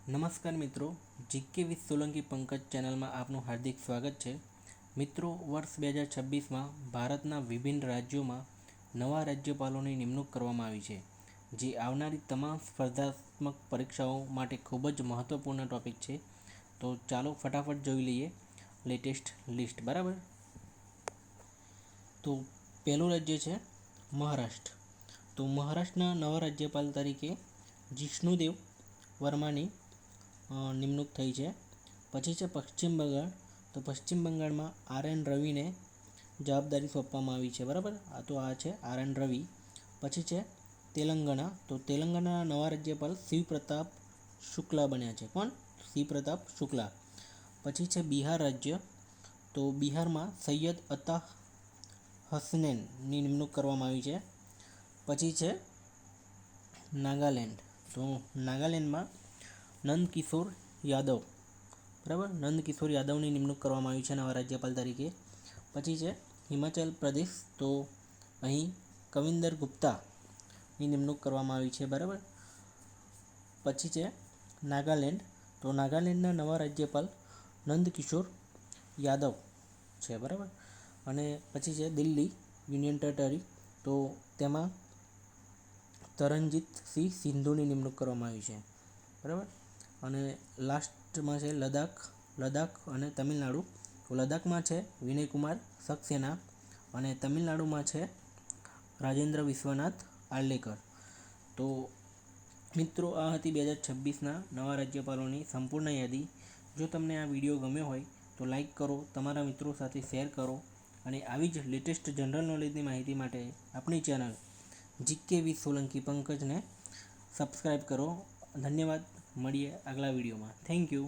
નમસ્કાર મિત્રો, GK with Solanki Pankaj ચેનલમાં આપનું હાર્દિક સ્વાગત છે. મિત્રો, વર્ષ 2026માં ભારતના વિભિન્ન રાજ્યોમાં નવા રાજ્યપાલોની નિમણૂક કરવામાં આવી છે, જે આવનારી તમામ સ્પર્ધાત્મક પરીક્ષાઓ માટે ખૂબ જ મહત્વપૂર્ણ ટોપિક છે. તો ચાલો ફટાફટ જોઈ લઈએ લેટેસ્ટ લિસ્ટ. બરાબર, તો પહેલું રાજ્ય છે મહારાષ્ટ્ર. તો મહારાષ્ટ્રના નવા રાજ્યપાલ તરીકે જિષ્ણુદેવ વર્માની નિમણૂક થઈ છે. પછી છે પશ્ચિમ બંગાળ. તો પશ્ચિમ બંગાળમાં RN રવિને જવાબદારી સોંપવામાં આવી છે. બરાબર, આ છે RN રવિ. પછી છે તેલંગાણા. તો તેલંગાણાના નવા રાજ્યપાલ શિવ પ્રતાપ શુક્લા બન્યા છે. કોણ? શિવ પ્રતાપ શુક્લા. પછી છે બિહાર રાજ્ય. તો બિહારમાં સૈયદ અતા હસનૈનની નિમણૂક કરવામાં આવી છે. પછી છે નાગાલેન્ડ. તો નાગાલેન્ડમાં નંદકિશોર યાદવ. બરાબર, નંદકિશોર યાદવની નિમણૂક કરવામાં આવી છે નવા રાજ્યપાલ તરીકે. પછી છે હિમાચલ પ્રદેશ. તો અહીં કવિન્દર ગુપ્તાની નિમણૂક કરવામાં આવી છે. બરાબર. પછી છે નાગાલેન્ડ. તો નાગાલેન્ડના નવા રાજ્યપાલ નંદકિશોર યાદવ છે. બરાબર. અને પછી છે દિલ્હી યુનિયન ટેરેટરી. તો તેમાં તરણજીત સિંહ સંધુની નિમણૂક કરવામાં આવી છે. બરાબર. અને લાસ્ટમાં છે લદ્દાખ અને તમિલનાડુ. તો લદ્દાખમાં છે વિનયકુમાર સક્સેના અને તમિલનાડુમાં છે રાજેન્દ્ર વિશ્વનાથ આર્લેકર. તો મિત્રો, આ હતી 2026ના નવા રાજ્યપાલોની સંપૂર્ણ યાદી. જો તમને આ વિડીયો ગમ્યો હોય તો લાઈક કરો, તમારા મિત્રો સાથે શેર કરો અને આવી જ લેટેસ્ટ જનરલ નોલેજની માહિતી માટે આપણી ચેનલ જીકે વિથ સોલંકી પંકજને સબસ્ક્રાઈબ કરો. ધન્યવાદ. મળીએ આગલા વિડીયોમાં. Thank you.